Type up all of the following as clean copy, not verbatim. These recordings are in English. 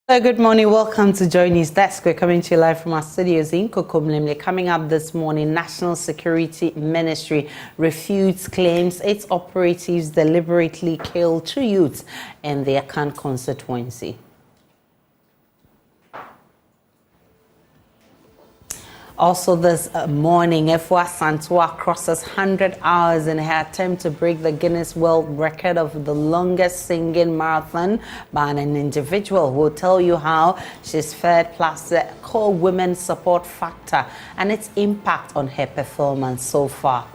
Good morning. Welcome to JoyNews Desk. We're coming to you live from our studios in Kokomlemle. Coming up this morning, National Security Ministry refutes claims its operatives deliberately killed 2 youths in the Akan constituency. Also this morning, Efwa Santua crosses 100 hours in her attempt to break the Guinness World Record of the longest singing marathon by an individual. We'll tell you how she's fared, plus the core women support factor and its impact on her performance so far.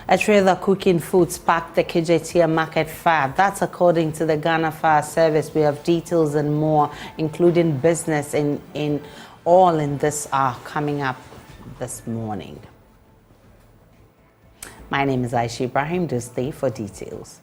A trailer cooking foods packed the KJT Market Fair. That's according to the Ghana Fire Service. We have details and more, including business in all in this coming up this morning. My name is Aisha Ibrahim. Do stay for details.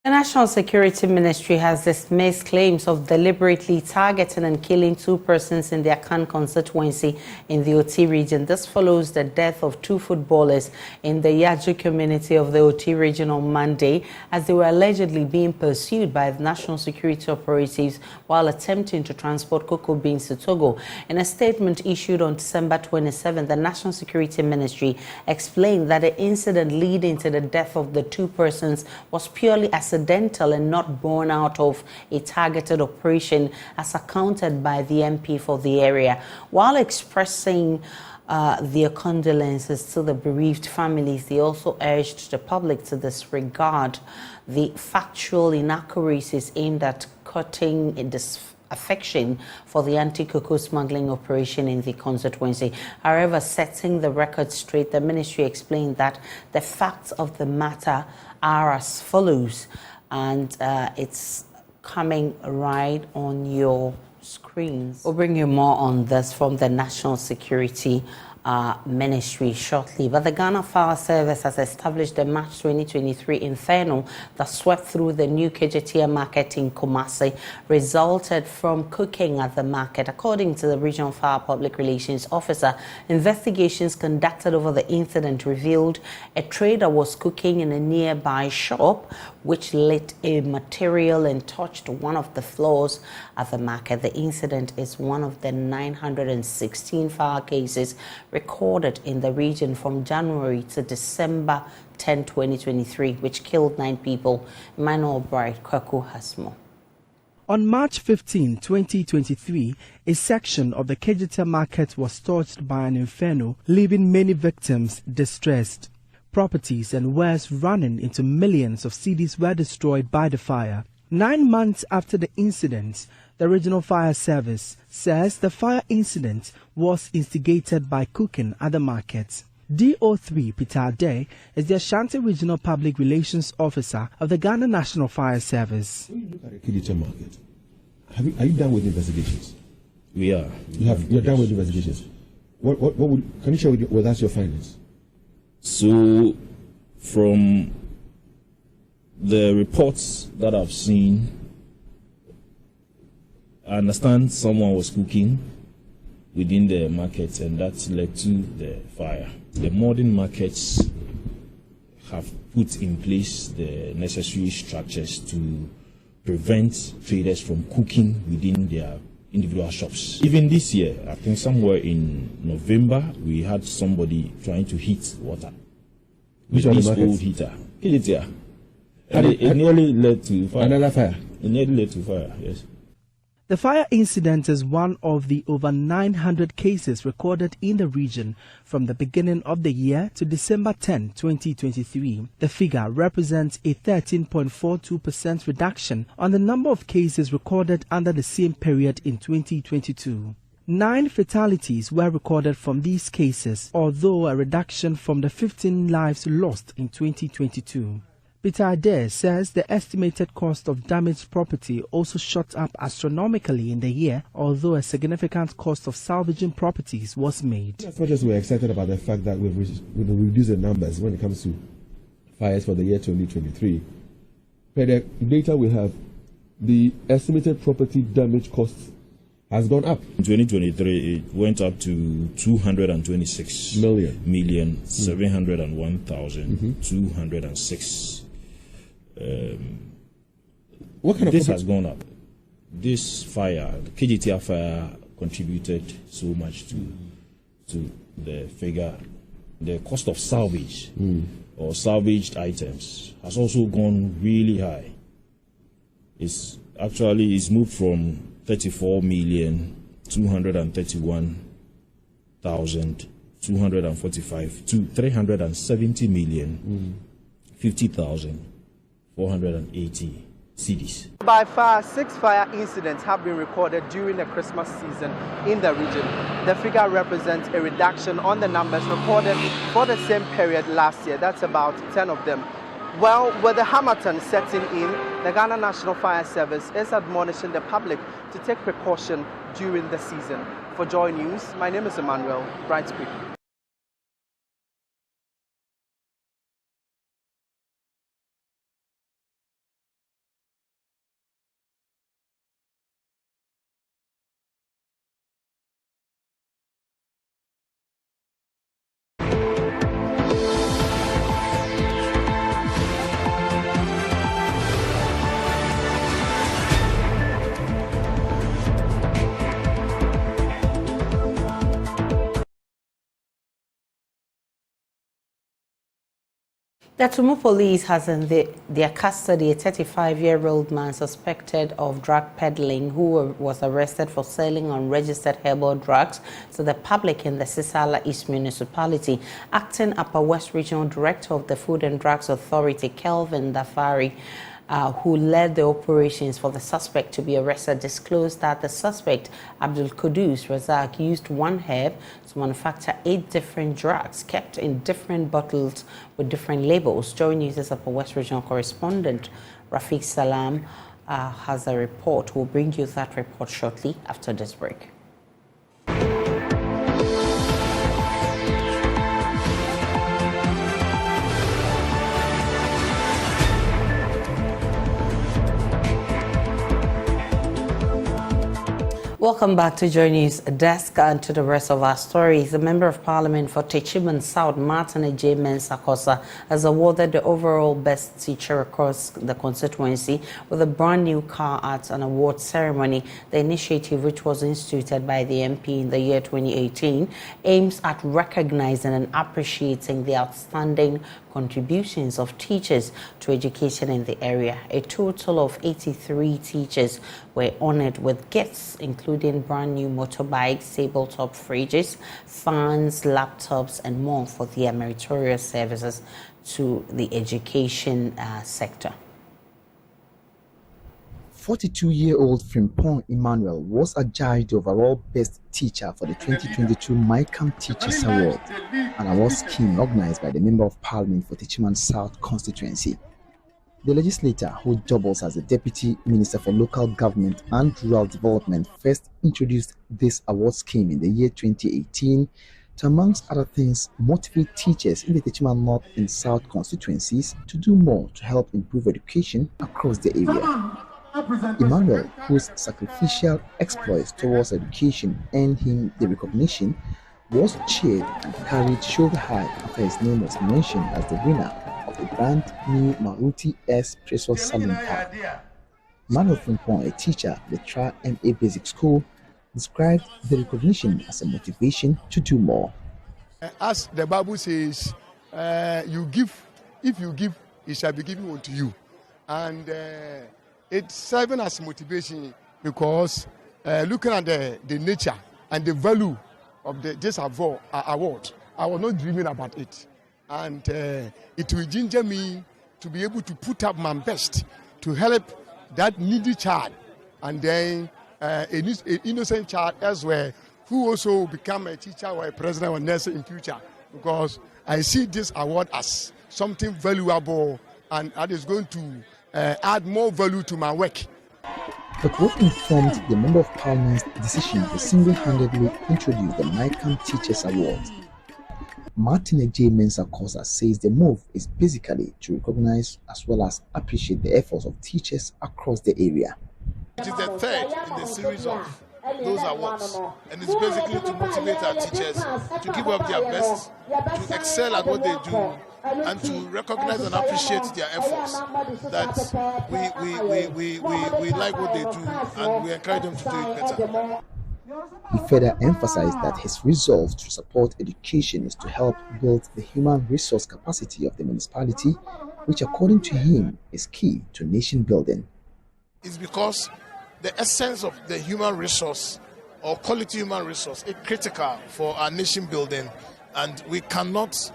The National Security Ministry has dismissed claims of deliberately targeting and killing 2 persons in the Akan constituency in the Oti region. This follows the death of 2 footballers in the Yaju community of the Oti region on Monday, as they were allegedly being pursued by the National Security operatives while attempting to transport cocoa beans to Togo. In a statement issued on December 27, the National Security Ministry explained that the incident leading to the death of the 2 persons was purely accidental and not born out of a targeted operation, as accounted by the MP for the area. While expressing their condolences to the bereaved families, they also urged the public to disregard the factual inaccuracies aimed at cutting disaffection for the anti-cocoa smuggling operation in the constituency. However, setting the record straight, the ministry explained that the facts of the matter are as follows, and it's coming right on your screens. We'll bring you more on this from the National Security Ministry shortly. But the Ghana Fire Service has established the March 2023 inferno that swept through the new KJT market in Kumasi resulted from cooking at the market. According to the Regional Fire Public Relations Officer, investigations conducted over the incident revealed a trader was cooking in a nearby shop, which lit a material and touched one of the floors at the market. The incident is one of the 916 fire cases recorded in the region from January to December 10, 2023, which killed 9 people. Emmanuel Bright Kwaku has more. On March 15, 2023, a section of the Kejita market was torched by an inferno, leaving many victims distressed. Properties and wares running into millions of cedis were destroyed by the fire. 9 months after the incident, the Regional Fire Service says the fire incident was instigated by cooking at the market. DO3 Peter Day is the Ashanti Regional Public Relations Officer of the Ghana National Fire Service. When you look at the Kidita market, are you done with investigations? We are. You're done with investigations. Can you share with us your findings? So, from the reports that I've seen, I understand someone was cooking within the market, and that led to the fire. The modern markets have put in place the necessary structures to prevent traders from cooking within their individual shops. Even this year, I think somewhere in November, we had somebody trying to heat water. Which one? This old heater. It nearly led to fire. Another fire? It nearly led to fire, yes. The fire incident is one of the over 900 cases recorded in the region from the beginning of the year to December 10, 2023. The figure represents a 13.42% reduction on the number of cases recorded under the same period in 2022. 9 fatalities were recorded from these cases, although a reduction from the 15 lives lost in 2022. Peter Adair says the estimated cost of damaged property also shot up astronomically in the year, although a significant cost of salvaging properties was made. As much as we're excited about the fact that we've reduced the numbers when it comes to fires for the year 2023, per the data we have, the estimated property damage costs has gone up. In 2023, it went up to 226 million 701,206. What kind of this has gone up? This fire, the KGTR fire, contributed so much to the figure. The cost of salvage or salvaged items has also gone really high. It's moved from 34,231,245 to 370,050,480 cedis. By far, 6 fire incidents have been recorded during the Christmas season in the region. The figure represents a reduction on the numbers recorded for the same period last year. That's about 10 of them. Well, with the Harmattan setting in, the Ghana National Fire Service is admonishing the public to take precaution during the season. For Joy News, my name is Emmanuel Brightspeed. The Tumu police has in their custody a 35-year-old man suspected of drug peddling who was arrested for selling unregistered herbal drugs to the public in the Sisala East Municipality. Acting Upper West Regional Director of the Food and Drugs Authority, Kelvin Dafari, who led the operations for the suspect to be arrested, disclosed that the suspect, Abdul Kudus Razak, used one herb to manufacture 8 different drugs kept in different bottles with different labels. JoyNews' Upper West Regional correspondent Rafiq Salam has a report. We'll bring you that report shortly after this break. Welcome back to JoyNews Desk and to the rest of our stories. The Member of Parliament for Techiman South, Martin J. Mensakosa, has awarded the overall best teacher across the constituency with a brand new car at an award ceremony. The initiative, which was instituted by the MP in the year 2018, aims at recognizing and appreciating the outstanding contributions of teachers to education in the area. A total of 83 teachers were honored with gifts, including brand new motorbikes, tabletop fridges, fans, laptops, and more for their meritorious services to the education sector. 42-year-old Frimpong Emmanuel was adjudged the overall best teacher for the 2022 MyCamp Teachers Award, an award scheme organized by the Member of Parliament for Techiman South constituency. The legislator, who doubles as the Deputy Minister for Local Government and Rural Development, first introduced this award scheme in the year 2018 to, amongst other things, motivate teachers in the Techiman North and South constituencies to do more to help improve education across the area. Emmanuel, whose sacrificial exploits towards education earned him the recognition, was cheered and carried shoulder high after his name was mentioned as the winner of the brand new Maruti S Precious Saloon car. Emmanuel Frimpong, a teacher at the Tra MA Basic School, described the recognition as a motivation to do more. As the Bible says, you give, if you give, it shall be given unto you. And it's serving as motivation because looking at the nature and the value of this award, I was not dreaming about it. And it will ginger me to be able to put up my best to help that needy child and then an innocent child elsewhere who also become a teacher or a president or nurse in future, because I see this award as something valuable and that is going to add more value to my work. But what informed the Member of Parliament's decision to single-handedly introduce the MyCamp Teachers Award? Martin J. Mensah-Kosa says the move is basically to recognize as well as appreciate the efforts of teachers across the area. It is the third in the series of those awards, and it's basically to motivate our teachers to give up their best, to excel at what they do, and to recognize and appreciate their efforts. That we like what they do, and we encourage them to do it better. He further emphasized that his resolve to support education is to help build the human resource capacity of the municipality, which according to him is key to nation building. It's because the essence of the human resource or quality human resource is critical for our nation building, and we cannot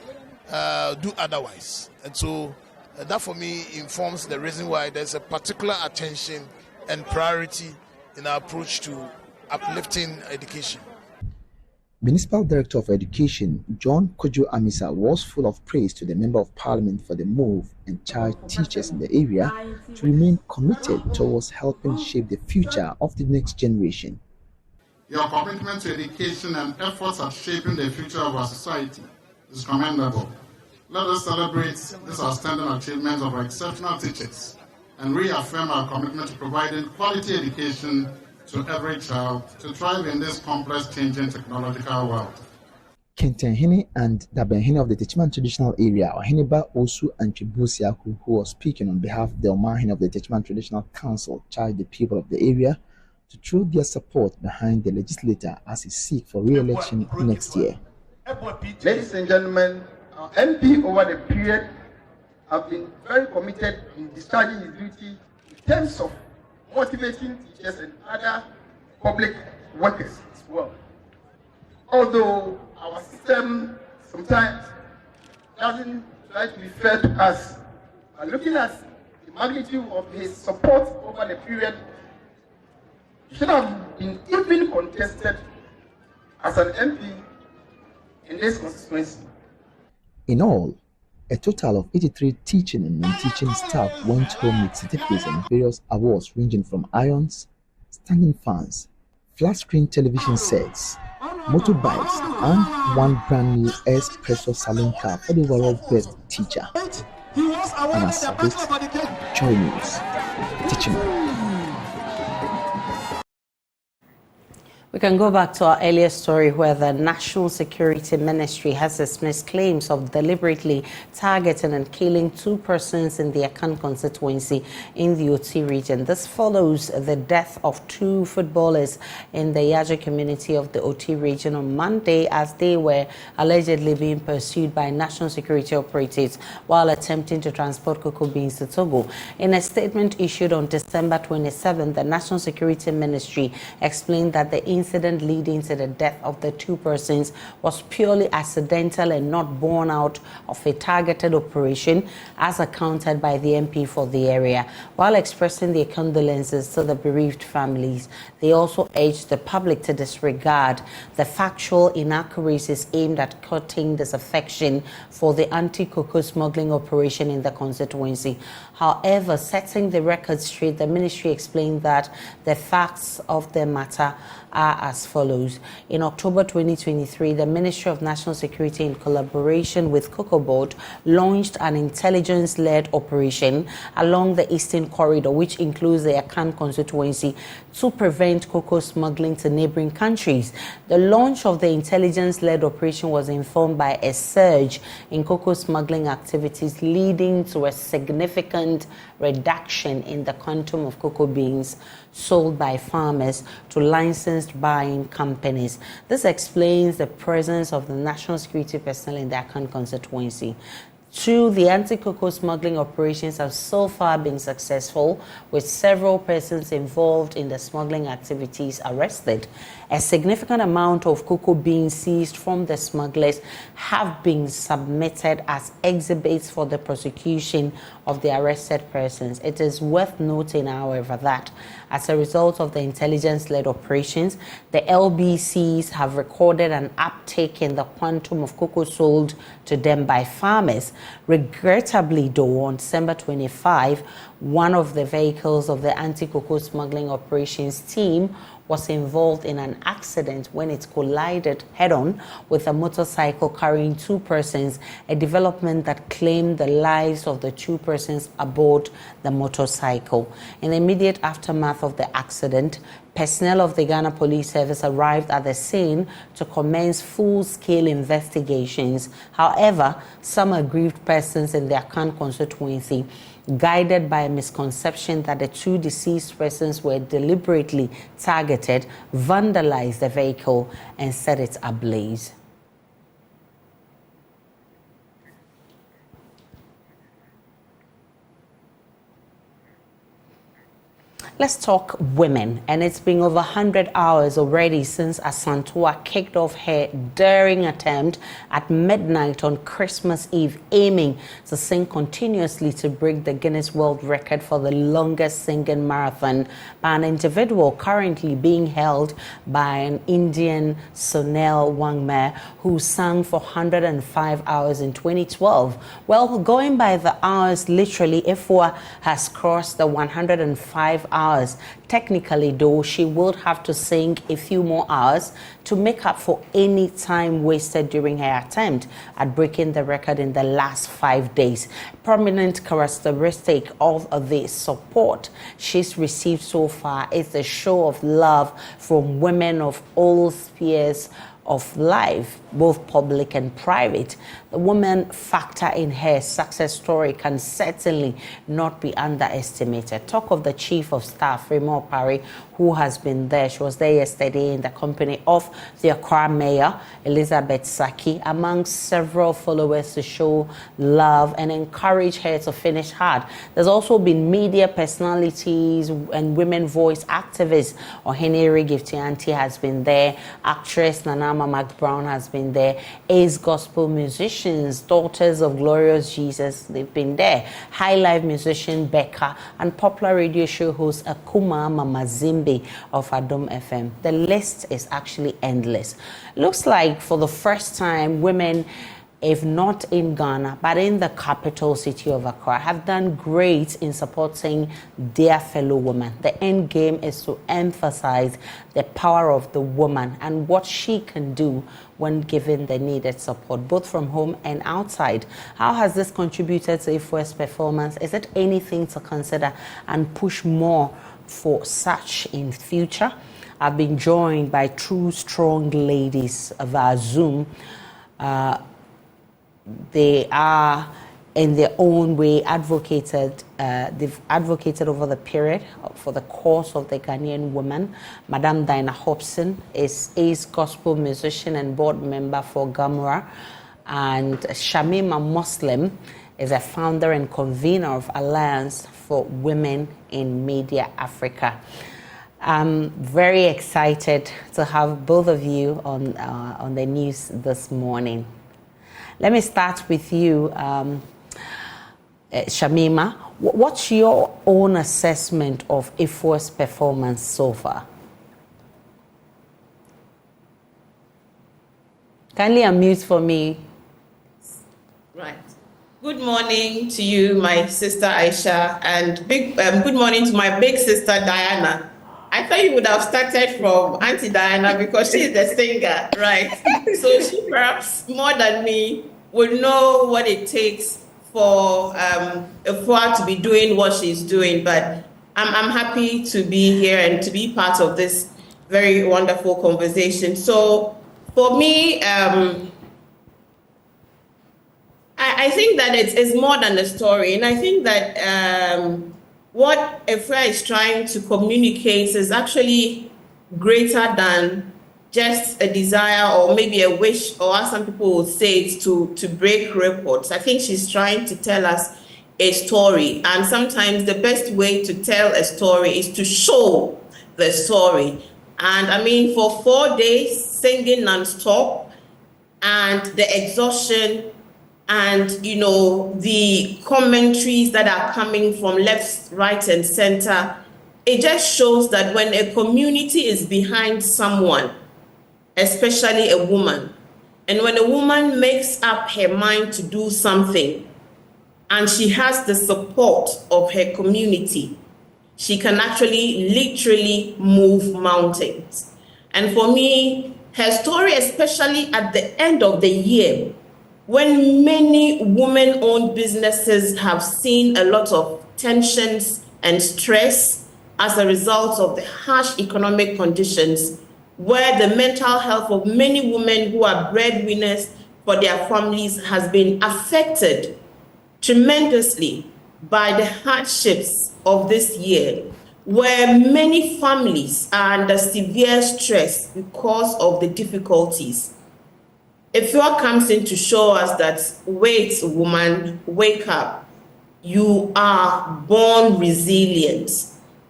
do otherwise. And so that for me informs the reason why there's a particular attention and priority in our approach to uplifting education. Municipal Director of Education John Kojo Amisa was full of praise to the Member of Parliament for the move and charged teachers in the area to remain committed towards helping shape the future of the next generation. Your commitment to education and efforts at shaping the future of our society is commendable. Let us celebrate this outstanding achievement of our exceptional teachers and reaffirm our commitment to providing quality education to every child to thrive in this complex, changing technological world. Kentenhene and Dabenhene of the Techiman Traditional Area, Oheniba Osu and Chibusiaku, who was speaking on behalf of the Omahene of the Techiman Traditional Council, charged the people of the area to throw their support behind the legislator as he seeks for re-election next year. Ladies and gentlemen, our MP over the period have been very committed in discharging his duty in terms of motivating teachers and other public workers as well. Although our system sometimes doesn't try to be fair to us, but looking at the magnitude of his support over the period, he should have been even contested as an MP in this constituency. In all, a total of 83 teaching and non-teaching staff went home with certificates and various awards ranging from irons, standing fans, flat-screen television sets, motorbikes, and one brand new espresso salon car for the overall best teacher. And as this, JoyNews, teaching. We can go back to our earlier story where the National Security Ministry has dismissed claims of deliberately targeting and killing 2 persons in the Akan constituency in the Oti region. This follows the death of 2 footballers in the Yaja community of the Oti region on Monday as they were allegedly being pursued by national security operatives while attempting to transport cocoa beans to Togo. In a statement issued on December 27, the National Security Ministry explained that the incident leading to the death of the 2 persons was purely accidental and not born out of a targeted operation as accounted by the MP for the area. While expressing their condolences to the bereaved families, they also urged the public to disregard the factual inaccuracies aimed at cutting disaffection for the anti-cocoa smuggling operation in the constituency. However, setting the record straight, the ministry explained that the facts of the matter are as follows. In October 2023, the Ministry of National Security, in collaboration with Cocoa Board, launched an intelligence-led operation along the Eastern Corridor, which includes the Akan constituency, to prevent cocoa smuggling to neighboring countries. The launch of the intelligence-led operation was informed by a surge in cocoa smuggling activities, leading to a significant reduction in the quantum of cocoa beans sold by farmers to licensed buying companies. This explains the presence of the national security personnel in the Akan constituency. True, the anti-cocoa smuggling operations have so far been successful, with several persons involved in the smuggling activities arrested. A significant amount of cocoa beans seized from the smugglers have been submitted as exhibits for the prosecution of the arrested persons. It is worth noting, however, that As a result of the intelligence-led operations, the LBCs have recorded an uptick in the quantum of cocoa sold to them by farmers. Regrettably, though, on December 25, one of the vehicles of the anti-cocoa smuggling operations team was involved in an accident when it collided head-on with a motorcycle carrying 2 persons, a development that claimed the lives of the 2 persons aboard the motorcycle. In the immediate aftermath of the accident, personnel of the Ghana Police Service arrived at the scene to commence full-scale investigations. However, some aggrieved persons in the Akan constituency, guided by a misconception that the 2 deceased persons were deliberately targeted, vandalized the vehicle and set it ablaze. Let's talk women, and it's been over 100 hours already since Asantua kicked off her daring attempt at midnight on Christmas Eve, aiming to sing continuously to break the Guinness World Record for the longest singing marathon by an individual currently being held by an Indian, Sonal Wangme, who sang for 105 hours in 2012. Well, going by the hours, literally, Ifwa has crossed the 105 hours. Technically, though, she would have to sing a few more hours to make up for any time wasted during her attempt at breaking the record in the last 5 days. Prominent characteristic of the support she's received so far is the show of love from women of all spheres of life, both public and private. The woman factor in her success story can certainly not be underestimated. Talk of the Chief of Staff, Remo Pari, who has been there. She was there yesterday in the company of the Accra Mayor, Elizabeth Saki, among several followers to show love and encourage her to finish hard. There's also been media personalities and women voice activists. Ohenere Giftianti has been there. Actress Nanama McBrown has been there. Ace gospel musicians, Daughters of Glorious Jesus, they've been there. High life musician Becca and popular radio show host Akuma Mamazimbi of Adom FM. The list is actually endless. Looks like for the first time, women, if not in Ghana, but in the capital city of Accra, have done great in supporting their fellow women. The end game is to emphasize the power of the woman and what she can do when given the needed support, both from home and outside. How has this contributed to IFWE's performance? Is it anything to consider and push more for such in future? I've been joined by two strong ladies via Zoom. They are, in their own way, they've advocated over the period for the cause of the Ghanaian woman. Madam Dinah Hobson is Ace gospel musician and board member for Gamura. And Shamima Muslim is a founder and convener of Alliance for Women in Media Africa. I'm very excited to have both of you on the news this morning. Let me start with you, Shamima. What's your own assessment of IFWE's performance so far? Kindly unmute for me. Right. Good morning to you, my sister Aisha, and good morning to my big sister Diana. I thought you would have started from Auntie Diana because she's the singer, right? So she perhaps more than me would know what it takes for her to be doing what she's doing. But I'm happy to be here and to be part of this very wonderful conversation. So for me, I think that it's more than a story, and I think that what IFWE is trying to communicate is actually greater than just a desire or maybe a wish, or as some people would say, it's to break records. I think she's trying to tell us a story, and sometimes the best way to tell a story is to show the story. And I mean, for 4 days, singing non-stop, and the exhaustion, and, you know, the commentaries that are coming from left, right, and center, it just shows that when a community is behind someone, especially a woman, and when a woman makes up her mind to do something and she has the support of her community, she can actually literally move mountains. And for me, her story, especially at the end of the year, when many women-owned businesses have seen a lot of tensions and stress as a result of the harsh economic conditions, where the mental health of many women who are breadwinners for their families has been affected tremendously by the hardships of this year, where many families are under severe stress because of the difficulties. Efua comes in to show us that, wait, woman, wake up. You are born resilient.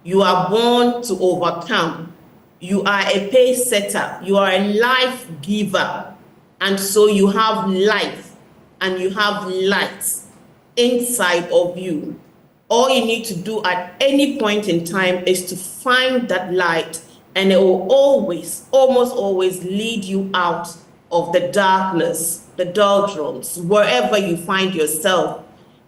You are born to overcome. You are a pace setter. You are a life giver. And so you have life and you have light inside of you. All you need to do at any point in time is to find that light, and it will always, almost always lead you out of the darkness, the doldrums, wherever you find yourself.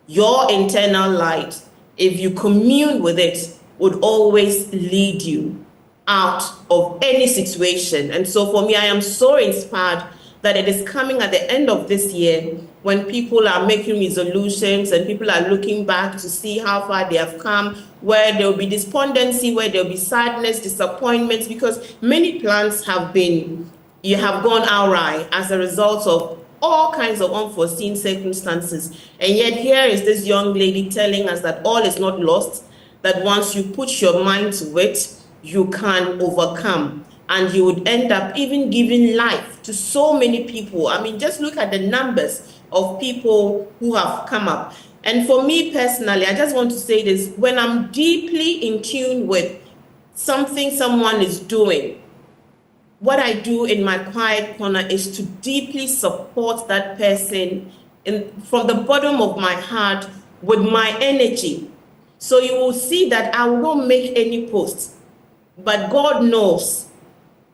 Your internal light, if you commune with it, would always lead you out of any situation. And so for me, I am so inspired that it is coming at the end of this year when people are making resolutions and people are looking back to see how far they have come, where there will be despondency, where there will be sadness, disappointments, because many plans have gone awry as a result of all kinds of unforeseen circumstances. And yet here is this young lady telling us that all is not lost, that once you put your mind to it, you can overcome. And you would end up even giving life to so many people. I mean, just look at the numbers of people who have come up. And for me personally, I just want to say this, when I'm deeply in tune with something someone is doing, what I do in my quiet corner is to deeply support that person from the bottom of my heart with my energy. So you will see that I will not make any posts, but God knows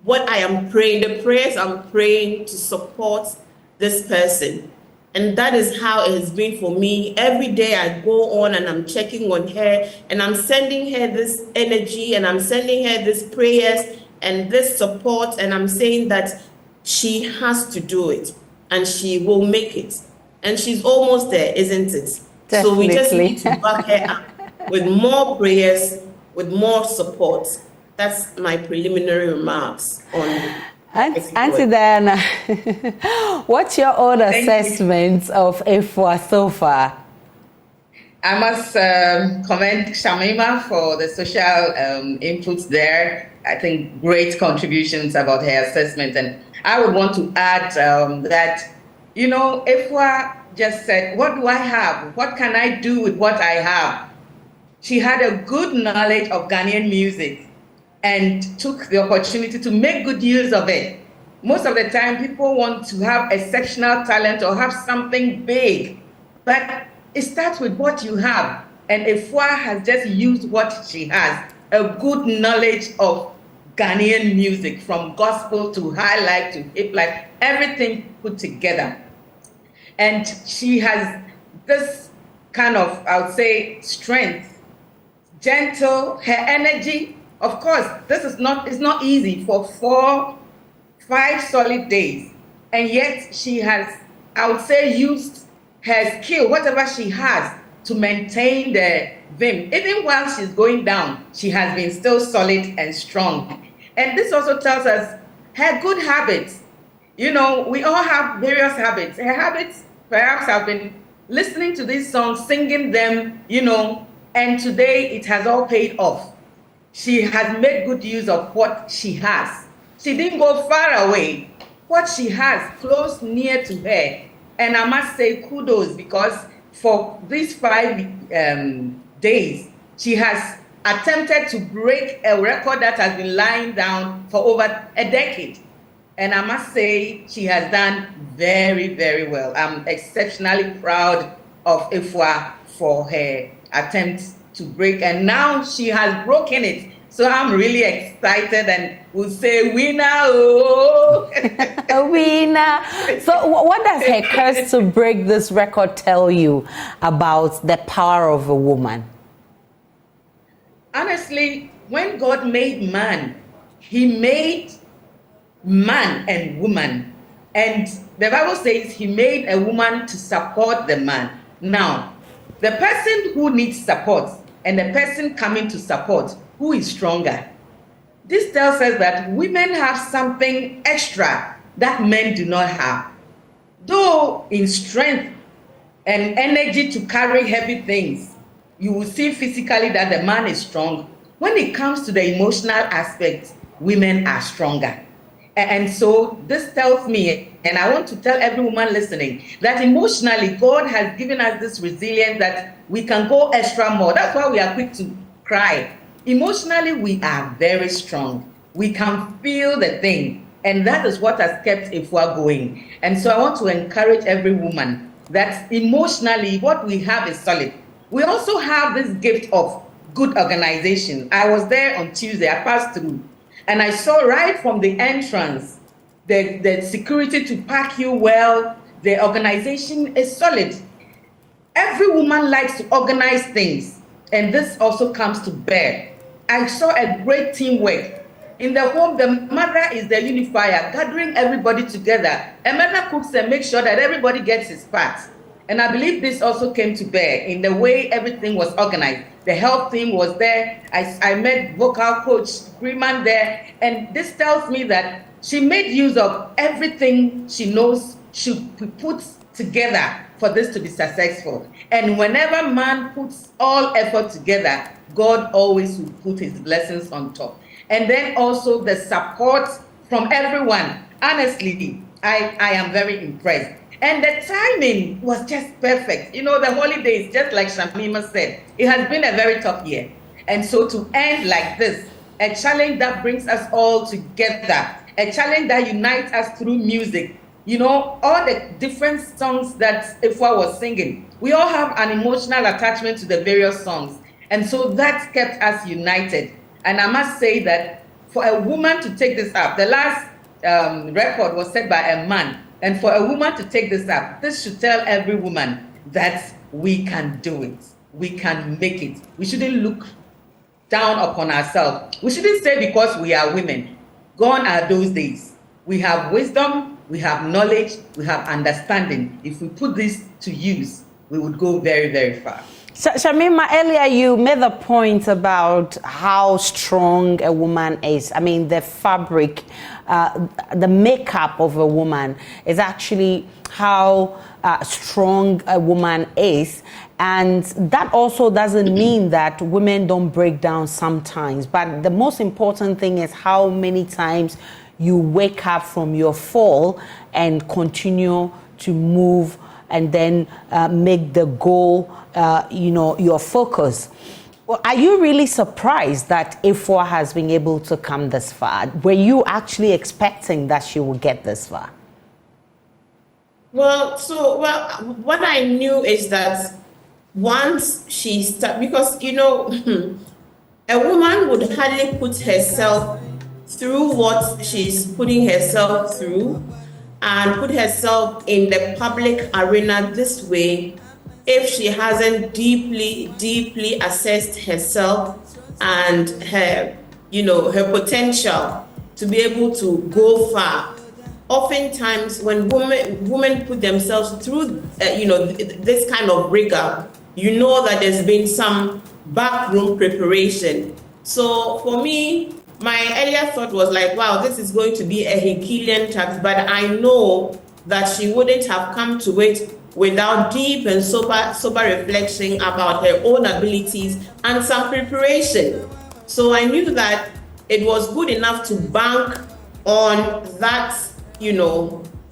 what I am praying, the prayers I'm praying to support this person. And that is how it has been for me. Every day I go on and I'm checking on her and I'm sending her this energy and I'm sending her this prayers and this support, and I'm saying that she has to do it and she will make it. And she's almost there, isn't it? Definitely. So we just need to back her up with more prayers, with more support. That's my preliminary remarks on Auntie Diana, what's your own assessment of Efua so far? I must commend Shamima for the social inputs there. I think great contributions about her assessment. And I would want to add that, you know, Efua just said, what do I have? What can I do with what I have? She had a good knowledge of Ghanaian music and took the opportunity to make good use of it. Most of the time, people want to have exceptional talent or have something big, but it starts with what you have. And Efua has just used what she has, a good knowledge of Ghanaian music, from gospel to high life to hip life, everything put together. And she has this kind of, I would say, strength, gentle, her energy. Of course, it's not easy for 5 solid days. And yet she has, I would say, used her skill, whatever she has, to maintain the vim. Even while she's going down, she has been still solid and strong. And this also tells us her good habits. You know, we all have various habits. Her habits perhaps have been listening to these songs, singing them, you know, and today it has all paid off. She has made good use of what she has. She didn't go far away. What she has close near to her. And I must say kudos, because for these 5 days, she has attempted to break a record that has been lying down for over a decade. And I must say she has done very, very well. I'm exceptionally proud of Efua for her attempt to break, and now she has broken it. So I'm really excited and will say, winner, oh. A winner. So what does her curse to break this record tell you about the power of a woman? Honestly, when God made man, he made man and woman. And the Bible says he made a woman to support the man. Now, the person who needs support and the person coming to support, who is stronger? This tells us that women have something extra that men do not have. Though in strength and energy to carry heavy things, you will see physically that the man is strong. When it comes to the emotional aspect, women are stronger. And so this tells me, and I want to tell every woman listening, that emotionally, God has given us this resilience that we can go extra more. That's why we are quick to cry. Emotionally, we are very strong. We can feel the thing. And that is what has kept Ifua going. And so I want to encourage every woman that emotionally, what we have is solid. We also have this gift of good organization. I was there on Tuesday, I passed through. And I saw right from the entrance, the security to pack you well, the organization is solid. Every woman likes to organize things, and this also comes to bear. I saw a great teamwork. In the home, the mother is the unifier, gathering everybody together. A mother cooks and makes sure that everybody gets his part. And I believe this also came to bear in the way everything was organized. The health team was there. I met vocal coach Freeman there. And this tells me that she made use of everything she knows should be put together for this to be successful. And whenever man puts all effort together, God always will put his blessings on top. And then also the support from everyone. Honestly, I am very impressed. And the timing was just perfect. You know, the holidays, just like Shamima said, it has been a very tough year. And so to end like this, a challenge that brings us all together, a challenge that unites us through music. You know, all the different songs that Ifua was singing, we all have an emotional attachment to the various songs. And so that kept us united. And I must say that for a woman to take this up, the last record was set by a man. And for a woman to take this up, this should tell every woman that we can do it. We can make it. We shouldn't look down upon ourselves. We shouldn't say because we are women. Gone are those days. We have wisdom, we have knowledge, we have understanding. If we put this to use, we would go very, very far. Shamima, earlier you made the point about how strong a woman is. I mean, the fabric, the makeup of a woman is actually how strong a woman is. And that also doesn't mean that women don't break down sometimes. But the most important thing is how many times you wake up from your fall and continue to move and then make the goal your focus. Well, are you really surprised that Ifua has been able to come this far? Were you actually expecting that she would get this far? Well, what I knew is that once she started, because, you know, a woman would hardly put herself through what she's putting herself through and put herself in the public arena this way if she hasn't deeply assessed herself and her, her potential to be able to go far. Oftentimes, when women put themselves through, this kind of rigor, that there's been some backroom preparation. So for me, my earlier thought was like, wow, this is going to be a Hegelian task, but I know that she wouldn't have come to it without deep and sober reflection about her own abilities and some preparation. So I knew that it was good enough to bank on that,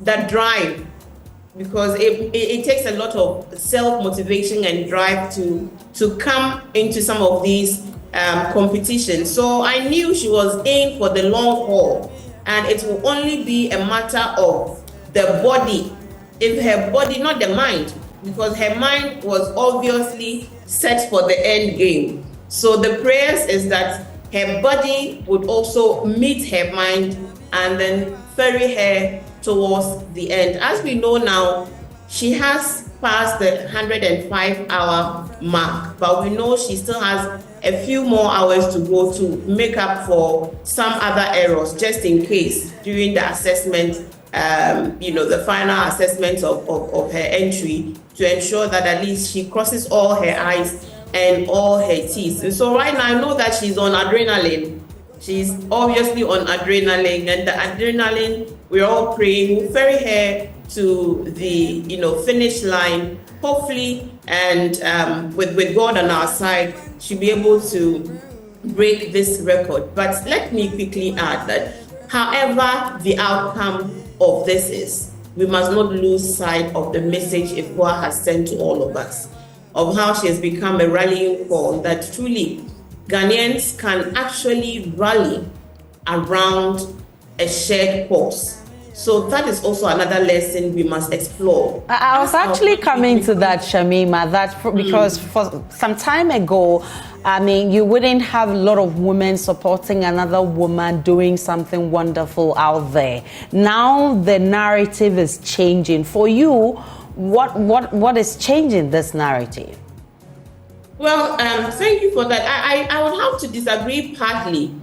that drive, because it takes a lot of self-motivation and drive to come into some of these competitions. So I knew she was in for the long haul, and it will only be a matter of the body, if her body, not the mind, because her mind was obviously set for the end game. So the prayers is that her body would also meet her mind and then ferry her towards the end. As we know now, she has passed the 105-hour mark, but we know she still has a few more hours to go to make up for some other errors, just in case during the assessment, the final assessment of her entry, to ensure that at least she crosses all her I's and all her T's. And so right now, I know that she's on adrenaline. She's obviously on adrenaline, and the adrenaline, we're all praying, will ferry her to the finish line, hopefully, and with God on our side, she'll be able to break this record. But let me quickly add that however the outcome of this is, we must not lose sight of the message Ifua has sent to all of us, of how she has become a rallying call, that truly Ghanaians can actually rally around a shared cause. So that is also another lesson we must explore. I was actually coming to that, Shamima, because for some time ago, I mean, you wouldn't have a lot of women supporting another woman doing something wonderful out there. Now the narrative is changing. For you, what is changing this narrative? Well, thank you for that. I would have to disagree partly.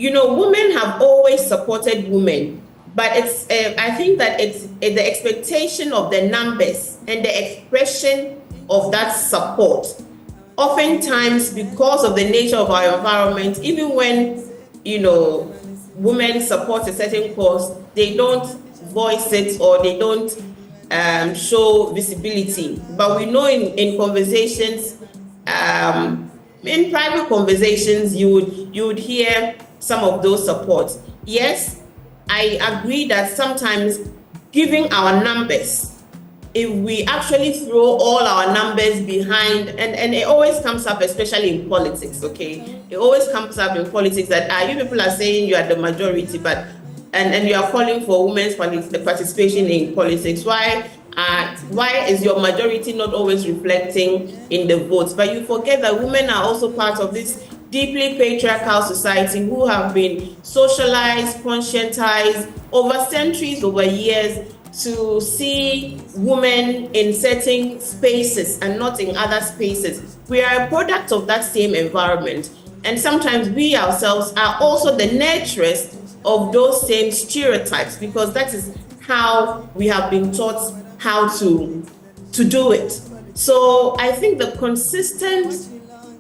Women have always supported women. But I think that it's the expectation of the numbers and the expression of that support. Oftentimes, because of the nature of our environment, even when, women support a certain cause, they don't voice it or they don't show visibility. But we know in conversations, in private conversations, you would hear some of those supports. Yes, I agree that sometimes giving our numbers, if we actually throw all our numbers behind, and it always comes up, especially in politics, okay? It always comes up in politics that you people are saying you are the majority, but and you are calling for women's participation in politics. Why is your majority not always reflecting in the votes? But you forget that women are also part of this deeply patriarchal society who have been socialized, conscientized over centuries, over years, to see women in certain spaces and not in other spaces. We are a product of that same environment. And sometimes we ourselves are also the nurturers of those same stereotypes, because that is how we have been taught how to do it. So I think the consistent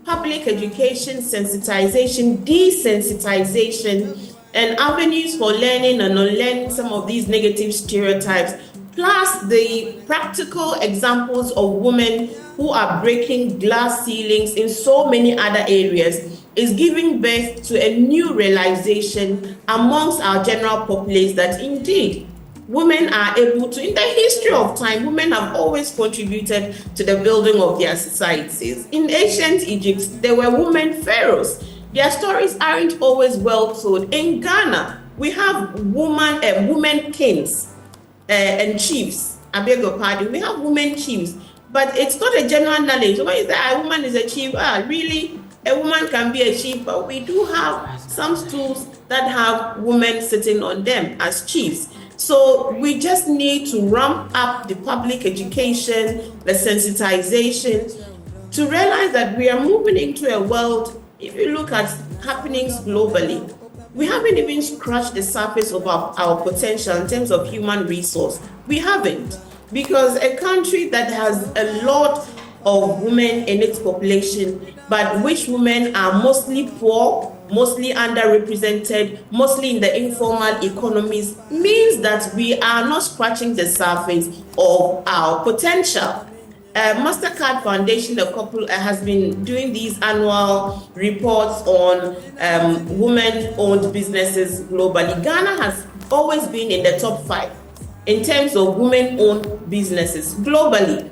public education, sensitization, desensitization, and avenues for learning and unlearning some of these negative stereotypes, plus the practical examples of women who are breaking glass ceilings in so many other areas, is giving birth to a new realization amongst our general populace that indeed women are able to, in the history of time, women have always contributed to the building of their societies. In ancient Egypt, there were women pharaohs. Their stories aren't always well told. In Ghana, we have women kings and chiefs. I beg your pardon. We have women chiefs, but it's not a general knowledge. When you say a woman is a chief, really, a woman can be a chief, but we do have some stools that have women sitting on them as chiefs. So we just need to ramp up the public education, the sensitization, to realize that we are moving into a world, if you look at happenings globally, we haven't even scratched the surface of our potential in terms of human resource. We haven't, because a country that has a lot of women in its population, but which women are mostly poor, mostly underrepresented, mostly in the informal economies, means that we are not scratching the surface of our potential. MasterCard Foundation, a couple, has been doing these annual reports on women-owned businesses globally. Ghana has always been in the top 5 in terms of women-owned businesses globally.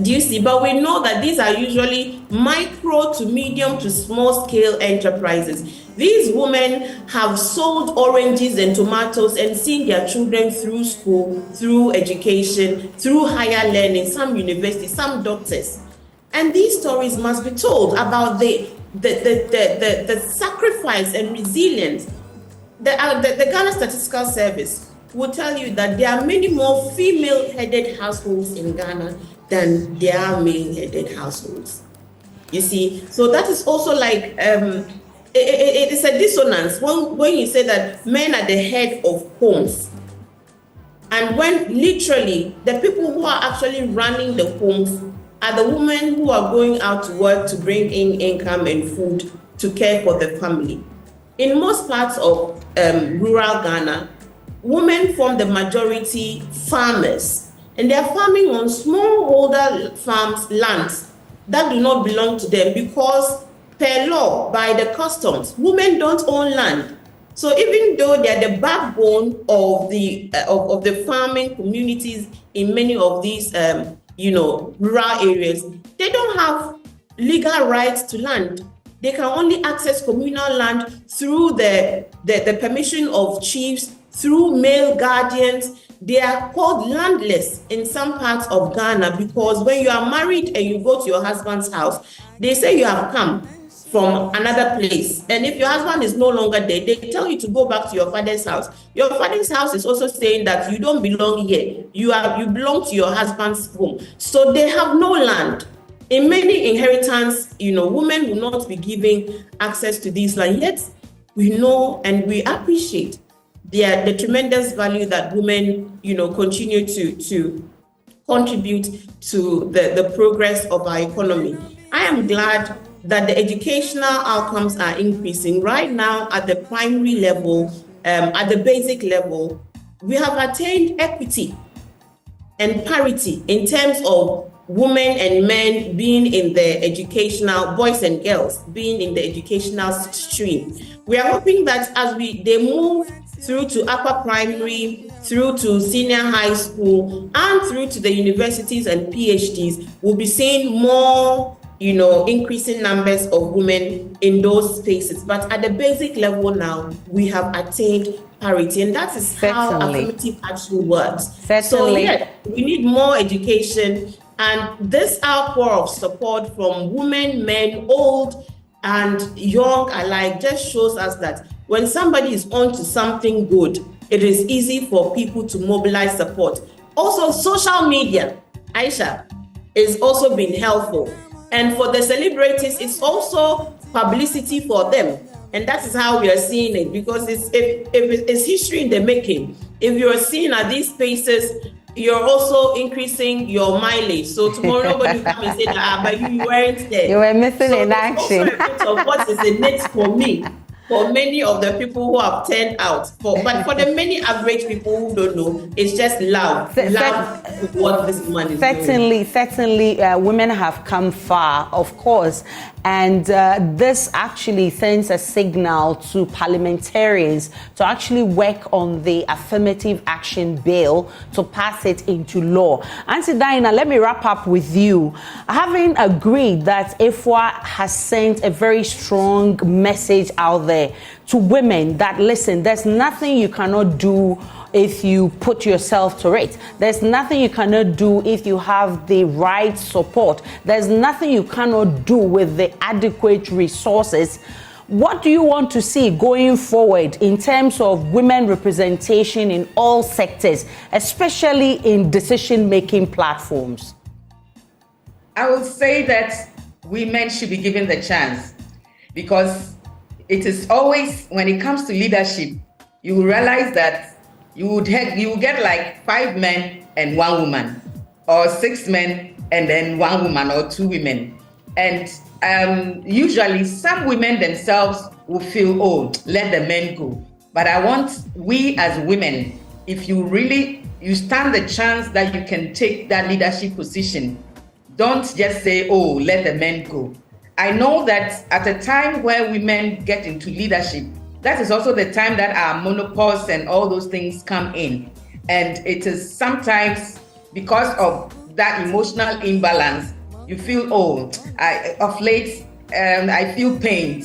Do you see? But we know that these are usually micro to medium to small scale enterprises. These women have sold oranges and tomatoes and seen their children through school, through education, through higher learning, some universities, some doctors. And these stories must be told about the sacrifice and resilience. The Ghana Statistical Service will tell you that there are many more female-headed households in Ghana than there are male-headed households. You see, so that is also like it is a dissonance when you say that men are the head of homes, and when literally the people who are actually running the homes are the women who are going out to work to bring in income and food to care for the family. In most parts of rural Ghana, women form the majority farmers, and they are farming on smallholder farms, lands that do not belong to them, because per law, by the customs, women don't own land. So even though they are the backbone of the farming communities in many of these rural areas, they don't have legal rights to land. They can only access communal land through the permission of chiefs, through male guardians. They are called landless in some parts of Ghana, because when you are married and you go to your husband's house, they say you have come from another place. And if your husband is no longer there, they tell you to go back to your father's house. Your father's house is also saying that you don't belong here. You belong to your husband's home. So they have no land. In many inheritance, women will not be given access to this land. Yet we know and we appreciate the tremendous value that women, continue to contribute to the progress of our economy. I am glad that the educational outcomes are increasing. Right now, at the primary level, at the basic level, we have attained equity and parity in terms of women and men being in the educational, boys and girls being in the educational stream. We are hoping that as they move through to upper primary, through to senior high school, and through to the universities and PhDs, we'll be seeing more increasing numbers of women in those spaces. But at the basic level now, we have attained parity, and that is how affirmative action works. So yeah, we need more education, and this outpour of support from women, men, old and young alike just shows us that when somebody is on to something good, it is easy for people to mobilize support. Also, social media, Aisha, is also been helpful. And for the celebrities, it's also publicity for them. And that is how we are seeing it, because it's history in the making. If you're seen at these spaces, you're also increasing your mileage. So tomorrow nobody will come and say that, but you weren't there. You were missing in action. Also a bit of what is in it for me, for many of the people who have turned out. But for the many average people who don't know, it's just love. Love what this man is doing. Certainly, women have come far, of course. And this actually sends a signal to parliamentarians to actually work on the affirmative action bill to pass it into law. Auntie Diana, let me wrap up with you. Having agreed that IFWA has sent a very strong message out there to women that, listen, there's nothing you cannot do if you put yourself to it. There's nothing you cannot do if you have the right support. There's nothing you cannot do with the adequate resources. What do you want to see going forward in terms of women representation in all sectors, especially in decision-making platforms? I would say that women should be given the chance, because it is always, when it comes to leadership, you will realize that you will get like 5 men and 1 woman, or 6 men and then 1 woman, or 2 women. And usually some women themselves will feel, oh, let the men go. But I want we as women, if you stand the chance that you can take that leadership position, don't just say, oh, let the men go. I know that at a time where women get into leadership, that is also the time that our menopause and all those things come in. And it is sometimes because of that emotional imbalance, you feel, oh, of late, I feel pain.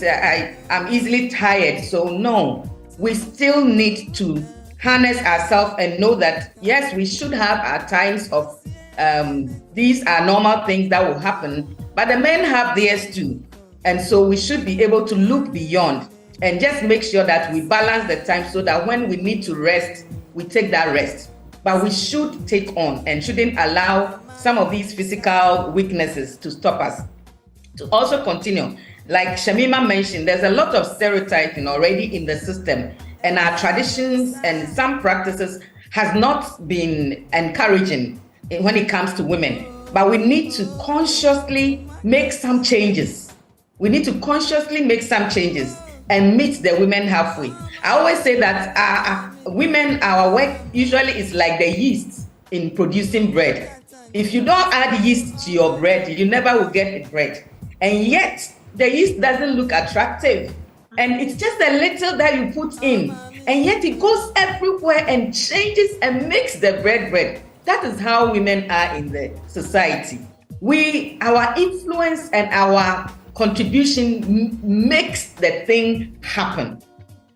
I'm easily tired. So no, we still need to harness ourselves and know that, yes, we should have our times of these are normal things that will happen, but the men have theirs too. And so we should be able to look beyond and just make sure that we balance the time so that when we need to rest, we take that rest. But we should take on and shouldn't allow some of these physical weaknesses to stop us. To also continue, like Shamima mentioned, there's a lot of stereotyping already in the system, and our traditions and some practices has not been encouraging when it comes to women. But we need to consciously make some changes. We need to consciously make some changes and meet the women halfway. I always say that our work usually is like the yeast in producing bread. If you don't add yeast to your bread, you never will get the bread. And yet, the yeast doesn't look attractive. And it's just a little that you put in. And yet it goes everywhere and changes and makes the bread. That is how women are in the society. Our influence and our contribution makes the thing happen.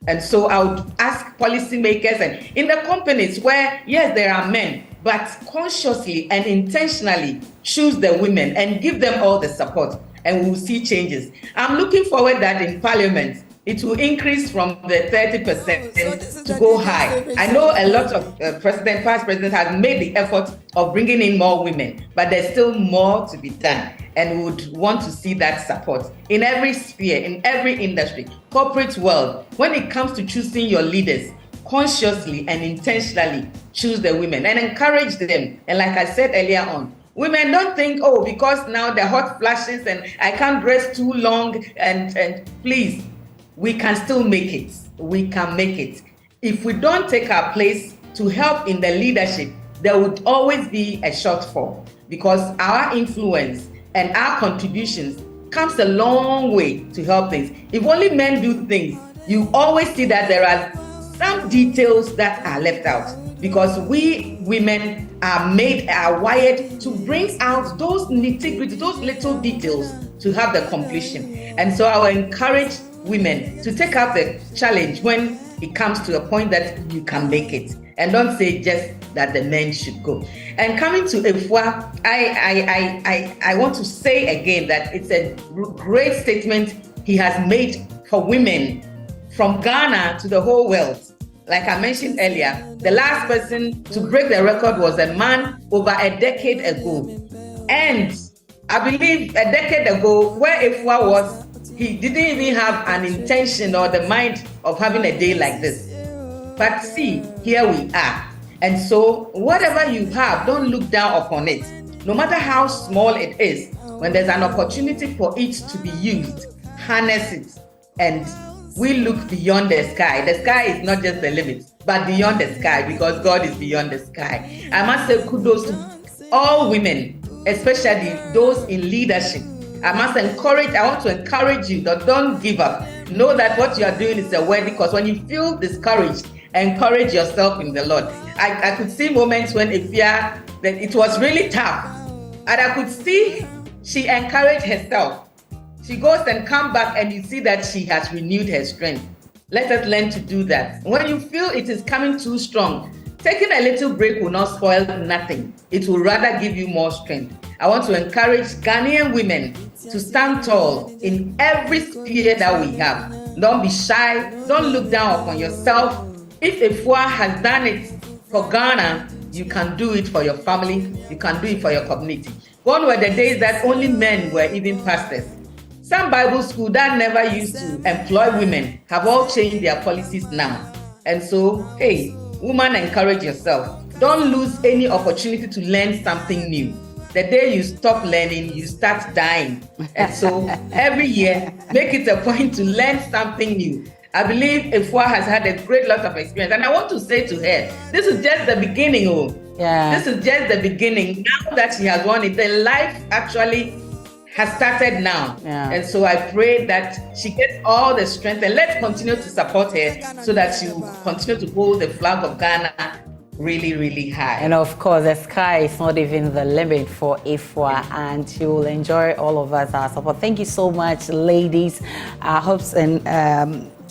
And so I would ask policymakers and in the companies where, yes, there are men, but consciously and intentionally choose the women and give them all the support, and we'll see changes. I'm looking forward that in Parliament, it will increase from the 30% to go high. I know a lot of past presidents have made the effort of bringing in more women, but there's still more to be done. And we would want to see that support in every sphere, in every industry, corporate world. When it comes to choosing your leaders, consciously and intentionally choose the women and encourage them. And like I said earlier on, women don't think, oh, because now the hot flashes and I can't dress too long and please, we can still make it. We can make it. If we don't take our place to help in the leadership, there would always be a shortfall because our influence and our contributions comes a long way to help things. If only men do things, you always see that there are some details that are left out because we women are wired to bring out those nitty-gritty, those little details to have the completion. And so I will encourage women to take up the challenge when it comes to a point that you can make it, and don't say just that the men should go. And coming to Efua, I want to say again that it's a great statement he has made for women from Ghana to the whole world. Like I mentioned earlier, the last person to break the record was a man over a decade ago. And I believe a decade ago, where Efua was, he didn't even have an intention or the mind of having a day like this. But see, here we are. And so whatever you have, don't look down upon it. No matter how small it is, when there's an opportunity for it to be used, harness it. And we look beyond the sky. The sky is not just the limit, but beyond the sky, because God is beyond the sky. I must say kudos to all women, especially those in leadership. I want to encourage you that don't give up. Know that what you are doing is a worthy cause. When you feel discouraged, encourage yourself in the Lord. I could see moments when that it was really tough. And I could see she encouraged herself. She goes and comes back and you see that she has renewed her strength. Let us learn to do that. When you feel it is coming too strong, taking a little break will not spoil nothing. It will rather give you more strength. I want to encourage Ghanaian women to stand tall in every sphere that we have. Don't be shy. Don't look down upon yourself. If Efua has done it for Ghana, you can do it for your family. You can do it for your community. Gone were the days that only men were even pastors. Some Bible schools that never used to employ women have all changed their policies now. And so, hey, woman, encourage yourself. Don't lose any opportunity to learn something new. The day you stop learning, you start dying. And so every year, make it a point to learn something new. I believe Efua has had a great lot of experience. And I want to say to her, this is just the beginning. This is just the beginning. Now that she has won it, the life actually has started now. And so I pray that she gets all the strength, and let's continue to support her so that she will continue to hold the flag of Ghana really, really high. And of course, the sky is not even the limit for Efua, and she will enjoy all of us, our support. Thank you so much, ladies. Hopes and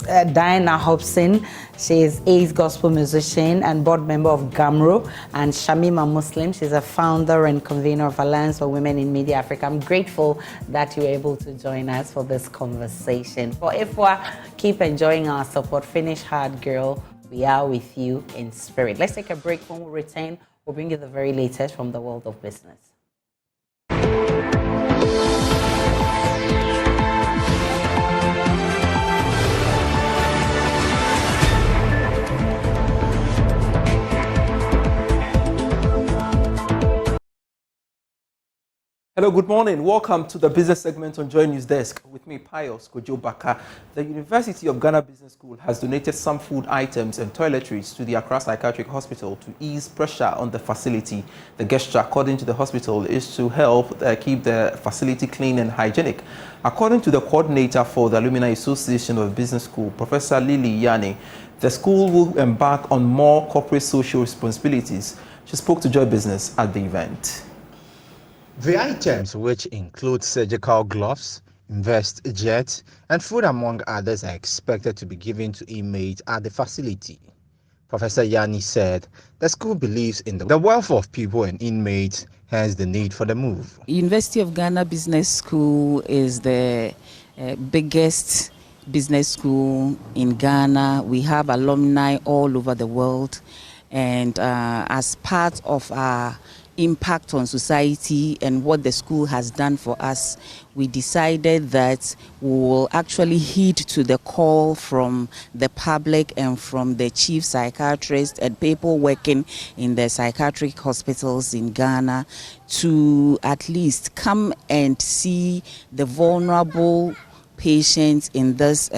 Diana Hobson. She is A's gospel musician and board member of GAMRO. And Shamima Muslim. She's a founder and convener of Alliance for Women in Media Africa. I'm grateful that you were able to join us for this conversation. For IFWA, keep enjoying our support. Finish hard, girl. We are with you in spirit. Let's take a break. When we return, we'll bring you the very latest from the world of business. Hello, good morning. Welcome to the business segment on JoyNews Desk. With me, Pius Kojo Baka. The University of Ghana Business School has donated some food items and toiletries to the Accra Psychiatric Hospital to ease pressure on the facility. The gesture, according to the hospital, is to help keep the facility clean and hygienic. According to the coordinator for the Alumni Association of Business School, Professor Lily Yani, the school will embark on more corporate social responsibilities. She spoke to Joy Business at the event. The items, which include surgical gloves, vest, jets, and food among others, are expected to be given to inmates at the facility. Professor Yani said the school believes in the welfare of people and inmates, hence the need for the move. University of Ghana Business School is the biggest business school in Ghana. We have alumni all over the world, and as part of our impact on society and what the school has done for us, we decided that we will actually heed to the call from the public and from the chief psychiatrist and people working in the psychiatric hospitals in Ghana to at least come and see the vulnerable patients in this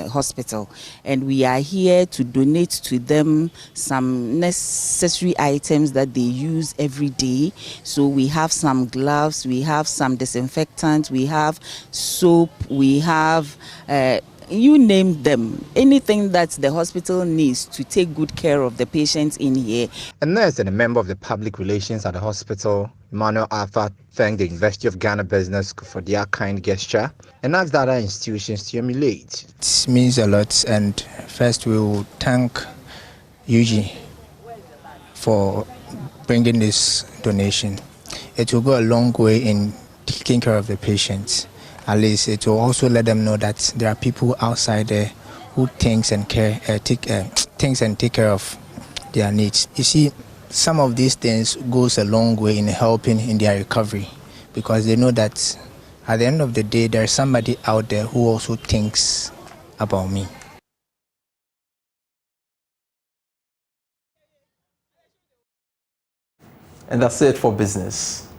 hospital, and we are here to donate to them some necessary items that they use every day. So we have some gloves, we have some disinfectant, we have soap, we have you name them, anything that the hospital needs to take good care of the patients in here. A nurse and a member of the public relations at the hospital, Emmanuel Alpha, thanked the University of Ghana Business School for their kind gesture and asked other institutions to emulate. It means a lot, and first we will thank UG for bringing this donation. It will go a long way in taking care of the patients. At least it will also let them know that there are people outside there who take care of their needs. You see, some of these things goes a long way in helping in their recovery, because they know that at the end of the day, there's somebody out there who also thinks about me. And that's it for business.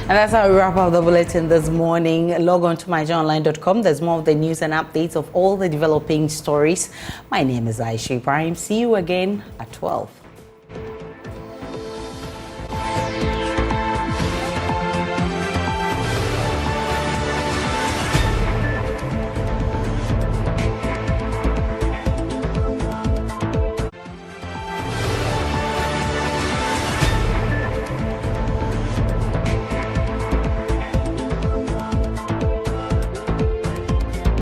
And that's how we wrap up the bulletin this morning. Log on to myjoyonline.com. There's more of the news and updates of all the developing stories. My name is Aisha Ibrahim. See you again at 12.